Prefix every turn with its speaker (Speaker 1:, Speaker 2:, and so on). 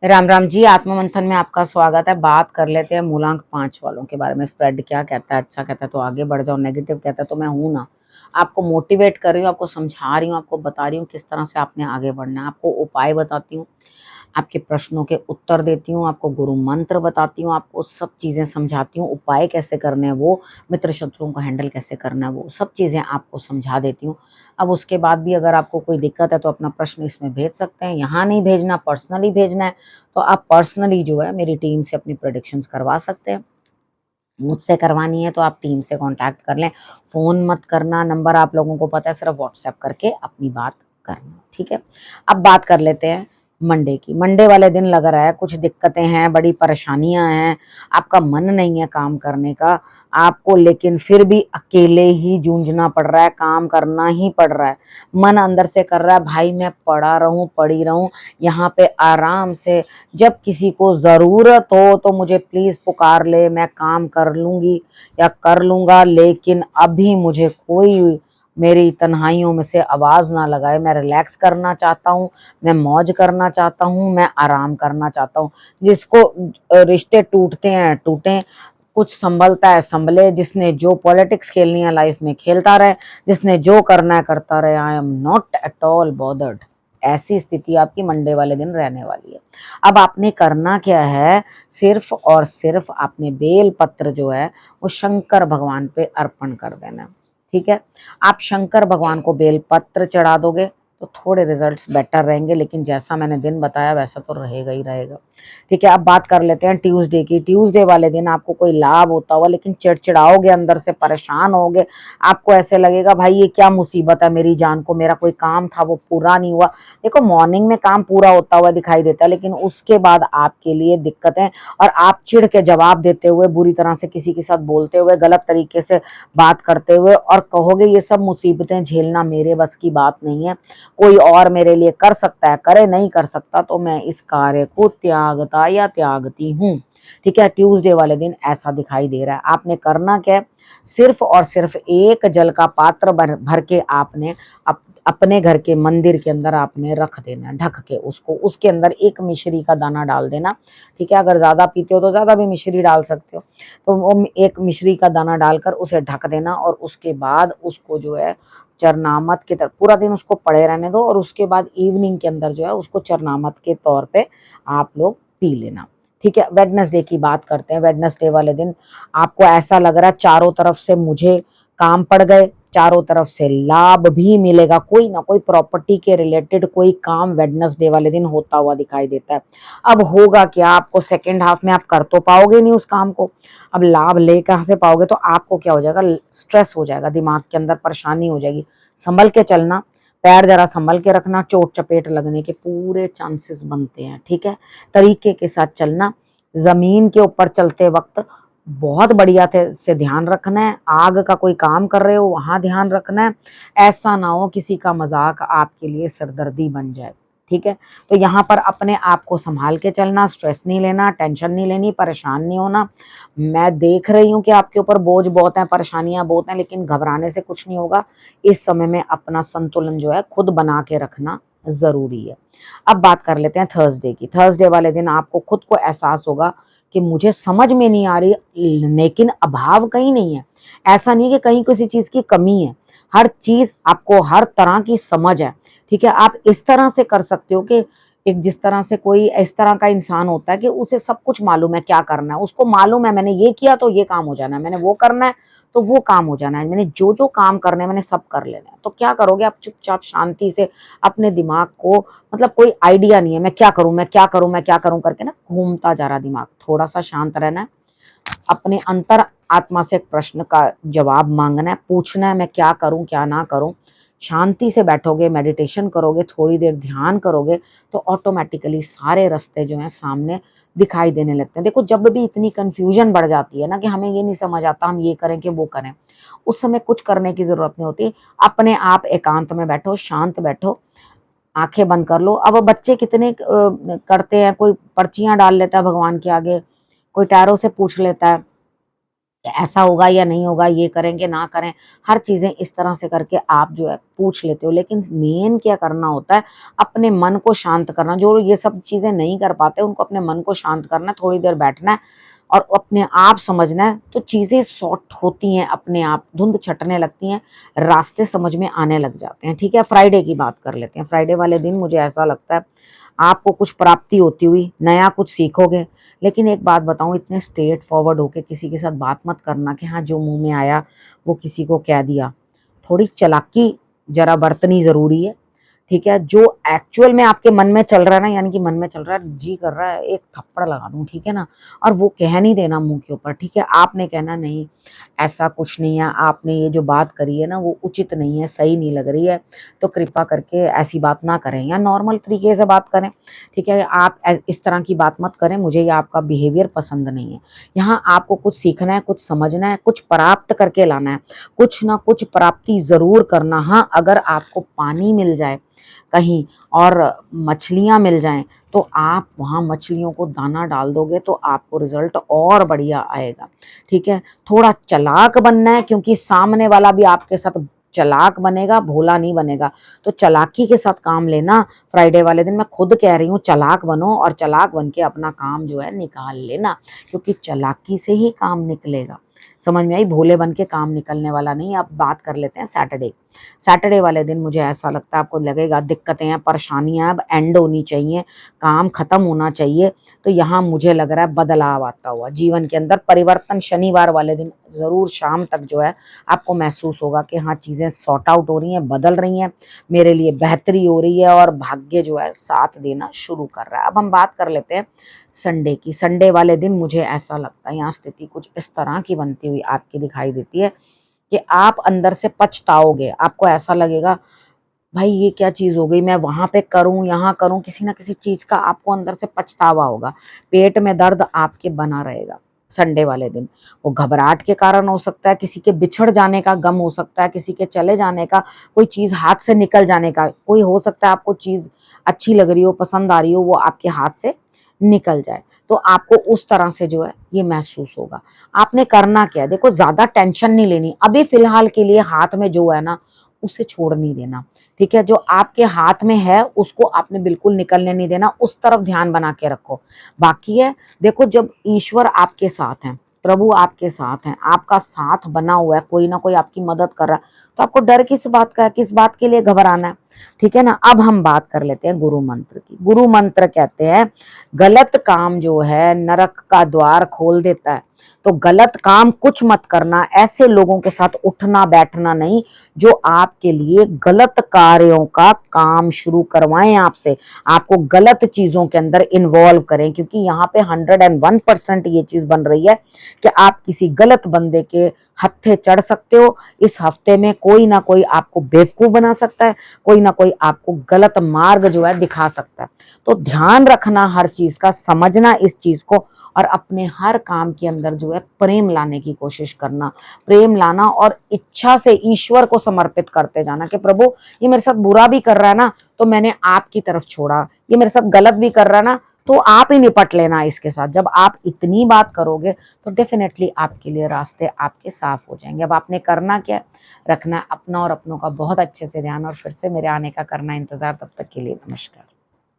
Speaker 1: राम राम जी। आत्ममंथन में आपका स्वागत है। बात कर लेते हैं मूलांक 5 वालों के बारे में। स्प्रेड क्या कहता है? अच्छा कहता है तो आगे बढ़ जाओ, नेगेटिव कहता है तो मैं हूं ना। आपको मोटिवेट कर रही हूँ, आपको समझा रही हूँ, आपको बता रही हूँ किस तरह से आपने आगे बढ़ना है, आपको उपाय बताती हूँ, आपके प्रश्नों के उत्तर देती हूँ, आपको गुरु मंत्र बताती हूँ, आपको सब चीज़ें समझाती हूँ, उपाय कैसे करने हैं वो, मित्र शत्रुओं को हैंडल कैसे करना है वो सब चीज़ें आपको समझा देती हूँ। अब उसके बाद भी अगर आपको कोई दिक्कत है तो अपना प्रश्न इसमें भेज सकते हैं। यहाँ नहीं भेजना, पर्सनली भेजना है तो आप पर्सनली जो है मेरी टीम से अपनी प्रेडिक्शंस करवा सकते हैं। मुझसे करवानी है तो आप टीम से कांटेक्ट कर लें। फ़ोन मत करना, नंबर आप लोगों को पता है, सिर्फ व्हाट्सएप करके अपनी बात करना, ठीक है? अब बात कर लेते हैं मंडे की। मंडे वाले दिन लग रहा है कुछ दिक्कतें हैं, बड़ी परेशानियाँ हैं, आपका मन नहीं है काम करने का, आपको लेकिन फिर भी अकेले ही जूझना पड़ रहा है, काम करना ही पड़ रहा है। मन अंदर से कर रहा है भाई मैं पड़ा रहूँ, पड़ी रहूँ, यहाँ पे आराम से, जब किसी को ज़रूरत हो तो मुझे प्लीज़ पुकार ले, मैं काम कर लूँगी या कर लूँगा, लेकिन अभी मुझे कोई मेरी तन्हाइयों में से आवाज़ ना लगाए। मैं रिलैक्स करना चाहता हूँ, मैं मौज करना चाहता हूँ, मैं आराम करना चाहता हूँ। जिसको रिश्ते टूटते हैं टूटें, कुछ संभलता है संभले, जिसने जो पॉलिटिक्स खेलनी है लाइफ में खेलता रहे, जिसने जो करना है करता रहे। I am not at all bothered. ऐसी स्थिति आपकी मंडे वाले दिन रहने वाली है। अब आपने करना क्या है, सिर्फ और सिर्फ आपने बेल पत्र जो है वो शंकर भगवान पे अर्पण कर देना, ठीक है? आप शंकर भगवान को बेल पत्र चढ़ा दोगे तो थोड़े रिजल्ट्स बेटर रहेंगे, लेकिन जैसा मैंने दिन बताया वैसा तो रहेगा ही रहेगा, ठीक है? अब बात कर लेते हैं ट्यूसडे की। ट्यूसडे वाले दिन आपको कोई लाभ होता हुआ लेकिन चिड़चिड़ाओगे, अंदर से परेशान होगे, आपको ऐसे लगेगा भाई ये क्या मुसीबत है मेरी जान को, मेरा कोई काम था वो पूरा नहीं हुआ। देखो मॉर्निंग में काम पूरा होता हुआ दिखाई देता है, लेकिन उसके बाद आपके लिए दिक्कतें, और आप चिढ़ के जवाब देते हुए, बुरी तरह से किसी के साथ बोलते हुए, गलत तरीके से बात करते हुए, और कहोगे ये सब मुसीबतें झेलना मेरे बस की बात नहीं है, कोई और मेरे लिए कर सकता है करे, नहीं कर सकता तो मैं इस कार्य को त्यागता या त्यागती हूँ, ठीक है? ट्यूसडे वाले दिन ऐसा दिखाई दे रहा है। आपने करना क्या है, सिर्फ और सिर्फ एक जल का पात्र भर भर के आपने अपने घर के मंदिर के अंदर आपने रख देना, ढक के उसको, उसके अंदर एक मिश्री का दाना डाल देना, ठीक है? अगर ज़्यादा पीते हो तो ज़्यादा भी मिश्री डाल सकते हो, तो वो एक मिश्री का दाना डालकर उसे ढक देना, और उसके बाद उसको जो है चरनामत के तरह पूरा दिन उसको पड़े रहने दो, और उसके बाद इवनिंग के अंदर जो है उसको चरनामत के तौर पे आप लोग पी लेना, ठीक है? वेडनेसडे की बात करते हैं। वेडनेसडे वाले दिन आपको ऐसा लग रहा है चारों तरफ से मुझे काम पड़ गए, चारों तरफ से लाभ भी मिलेगा, कोई ना कोई प्रॉपर्टी के रिलेटेड कोई काम वेडनेसडे वाले दिन होता हुआ दिखाई देता है। अब होगा क्या, आपको सेकेंड हाफ में आप कर तो पाओगे नहीं उस काम को, अब लाभ ले कहाँ से पाओगे? तो आपको क्या हो जाएगा, स्ट्रेस हो जाएगा, दिमाग के अंदर परेशानी हो जाएगी। संभल के चलना, पैर जरा संभल के रखना, चोट चपेट लगने के पूरे चांसेस बनते हैं, ठीक है? तरीके के साथ चलना, जमीन के ऊपर चलते वक्त बहुत बढ़िया से ध्यान रखना है, आग का कोई काम कर रहे हो वहां ध्यान रखना है, ऐसा ना हो किसी का मजाक आपके लिए सिरदर्दी बन जाए, ठीक है? तो यहाँ पर अपने आप को संभाल के चलना, स्ट्रेस नहीं लेना, टेंशन नहीं लेनी, परेशान नहीं होना। मैं देख रही हूँ कि आपके ऊपर बोझ बहुत है, परेशानियां बहुत हैं, लेकिन घबराने से कुछ नहीं होगा। इस समय में अपना संतुलन जो है खुद बना के रखना जरूरी है। अब बात कर लेते हैं थर्सडे की। थर्सडे वाले दिन आपको खुद को एहसास होगा कि मुझे समझ में नहीं आ रही, लेकिन अभाव कहीं नहीं है। ऐसा नहीं कि कहीं किसी चीज की कमी है, हर चीज आपको हर तरह की समझ है, ठीक है? आप इस तरह से कर सकते हो कि एक जिस तरह से कोई इस तरह का इंसान होता है कि उसे सब कुछ मालूम है क्या करना है, उसको मालूम है मैंने ये किया तो ये काम हो जाना है, मैंने वो करना है तो वो काम हो जाना है, मैंने जो जो काम करने हैं मैंने सब कर लेना है। तो क्या करोगे आप, चुपचाप शांति से अपने दिमाग को, मतलब कोई आइडिया नहीं है मैं क्या करूं, मैं क्या करूं, मैं क्या करूं करके ना घूमता जा रहा दिमाग, थोड़ा सा शांत रहना है, अपने अंतर आत्मा से एक प्रश्न का जवाब मांगना है, पूछना है मैं क्या करूं क्या ना करूं। शांति से बैठोगे, मेडिटेशन करोगे, थोड़ी देर ध्यान करोगे तो ऑटोमेटिकली सारे रास्ते जो हैं सामने दिखाई देने लगते हैं। देखो जब भी इतनी कंफ्यूजन बढ़ जाती है ना कि हमें ये नहीं समझ आता हम ये करें कि वो करें, उस समय कुछ करने की जरूरत नहीं होती। अपने आप एकांत में बैठो, शांत बैठो, आंखें बंद कर लो। अब बच्चे कितने करते हैं, कोई पर्चियां डाल लेता है भगवान के आगे, कोई टैरो से पूछ लेता है, कि ऐसा होगा या नहीं होगा, ये करेंगे ना करें, हर चीज़ें इस तरह से करके आप जो है पूछ लेते हो। लेकिन मेन क्या करना होता है, अपने मन को शांत करना। जो ये सब चीज़ें नहीं कर पाते उनको अपने मन को शांत करना है, थोड़ी देर बैठना है और अपने आप समझना है, तो चीज़ें सॉर्ट होती हैं अपने आप, धुंध छटने लगती हैं, रास्ते समझ में आने लग जाते हैं। ठीक है, फ्राइडे की बात कर लेते हैं। फ्राइडे वाले दिन मुझे ऐसा लगता है आपको कुछ प्राप्ति होती हुई, नया कुछ सीखोगे। लेकिन एक बात बताऊँ, इतने स्ट्रेट फॉरवर्ड होके किसी के साथ बात मत करना कि हाँ, जो मुँह में आया वो किसी को कह दिया। थोड़ी चालाकी ज़रा बरतनी ज़रूरी है। ठीक है, जो एक्चुअल में आपके मन में चल रहा है ना, यानी कि मन में चल रहा है, जी कर रहा है एक थप्पड़ लगा दूँ, ठीक है ना? और वो कह नहीं देना मुँह के ऊपर, ठीक है? आपने कहना नहीं, ऐसा कुछ नहीं है, आपने ये जो बात करी है ना वो उचित नहीं है, सही नहीं लग रही है, तो कृपा करके ऐसी बात ना करें या नॉर्मल तरीके से बात करें, ठीक है? आप इस तरह की बात मत करें, मुझे ये आपका बिहेवियर पसंद नहीं है। यहाँ आपको कुछ सीखना है, कुछ समझना है, कुछ प्राप्त करके लाना है, कुछ ना कुछ प्राप्ति ज़रूर करना। हाँ, अगर आपको पानी मिल जाए कहीं और मछलियाँ मिल जाएँ, तो आप वहाँ मछलियों को दाना डाल दोगे तो आपको रिज़ल्ट और बढ़िया आएगा, ठीक है? थोड़ा चालाक बनना है, क्योंकि सामने वाला भी आपके साथ चालाक बनेगा, भोला नहीं बनेगा। तो चालाकी के साथ काम लेना। फ्राइडे वाले दिन मैं खुद कह रही हूँ, चालाक बनो और चालाक बन के अपना काम जो है निकाल लेना, क्योंकि चालाकी से ही काम निकलेगा। समझ में आई? भोले बन के काम निकलने वाला नहीं है। अब बात कर लेते हैं सैटरडे। सैटरडे वाले दिन मुझे ऐसा लगता है आपको लगेगा दिक्कतें हैं, परेशानियाँ अब एंड होनी चाहिए, काम खत्म होना चाहिए। तो यहाँ मुझे लग रहा है बदलाव आता हुआ जीवन के अंदर, परिवर्तन शनिवार वाले दिन ज़रूर शाम तक जो है आपको महसूस होगा कि हाँ, चीज़ें सॉर्ट आउट हो रही हैं, बदल रही हैं, मेरे लिए बेहतरी हो रही है और भाग्य जो है साथ देना शुरू कर रहा है। अब हम बात कर लेते हैं संडे की। संडे वाले दिन मुझे ऐसा लगता है यहाँ स्थिति कुछ इस तरह की बनती हुई आपकी दिखाई देती है कि आप अंदर से पछताओगे। आपको ऐसा लगेगा, भाई ये क्या चीज़ हो गई, मैं वहाँ पे करूँ, यहाँ करूँ, किसी ना किसी चीज़ का आपको अंदर से पछतावा होगा। पेट में दर्द आपके बना रहेगा संडे वाले दिन। वो घबराहट के कारण हो सकता है, किसी के बिछड़ जाने का गम हो सकता है, किसी के चले जाने का, कोई चीज़ हाथ से निकल जाने का, कोई हो सकता है आपको चीज़ अच्छी लग रही हो, पसंद आ रही हो, वो आपके हाथ से निकल जाए। तो आपको उस तरह से जो है ये महसूस होगा। आपने करना क्या है, देखो ज़्यादा टेंशन नहीं लेनी। अभी फ़िलहाल के लिए हाथ में जो है ना, उसे छोड़ नहीं देना, ठीक है? जो आपके हाथ में है उसको आपने बिल्कुल निकलने नहीं देना, उस तरफ ध्यान बना के रखो। बाकी है, देखो जब ईश्वर आपके साथ हैं, प्रभु आपके साथ हैं, आपका साथ बना हुआ है, कोई ना कोई आपकी मदद कर रहा है, तो आपको डर किस बात का है, किस बात के लिए घबराना है, ठीक है ना? अब हम बात कर लेते हैं गुरु मंत्र की। गुरु मंत्र कहते हैं गलत काम जो है नरक का द्वार खोल देता है। तो गलत काम कुछ मत करना, ऐसे लोगों के साथ उठना बैठना नहीं जो आपके लिए गलत कार्यों का काम शुरू करवाएं आपसे, आपको गलत चीजों के अंदर इन्वॉल्व करें। क्योंकि यहाँ पे 101% ये चीज बन रही है कि आप किसी गलत बंदे के हत्थे चढ़ सकते हो। इस हफ्ते में कोई ना कोई आपको बेवकूफ बना सकता है, कोई ना कोई आपको गलत मार्ग जो है दिखा सकता है। तो ध्यान रखना हर चीज का, समझना इस चीज को, और अपने हर काम के अंदर जो है प्रेम लाने की कोशिश करना। प्रेम लाना और इच्छा से ईश्वर को समर्पित करते जाना कि प्रभु ये मेरे साथ बुरा भी कर रहा है ना, तो मैंने आपकी तरफ छोड़ा, ये मेरे साथ गलत भी कर रहा है ना, तो आप ही निपट लेना इसके साथ। जब आप इतनी बात करोगे तो डेफिनेटली आपके लिए रास्ते आपके साफ हो जाएंगे। अब आपने करना क्या, रखना अपना और अपनों का बहुत अच्छे से ध्यान, और फिर से मेरे आने का करना इंतजार। तब तक के लिए नमस्कार।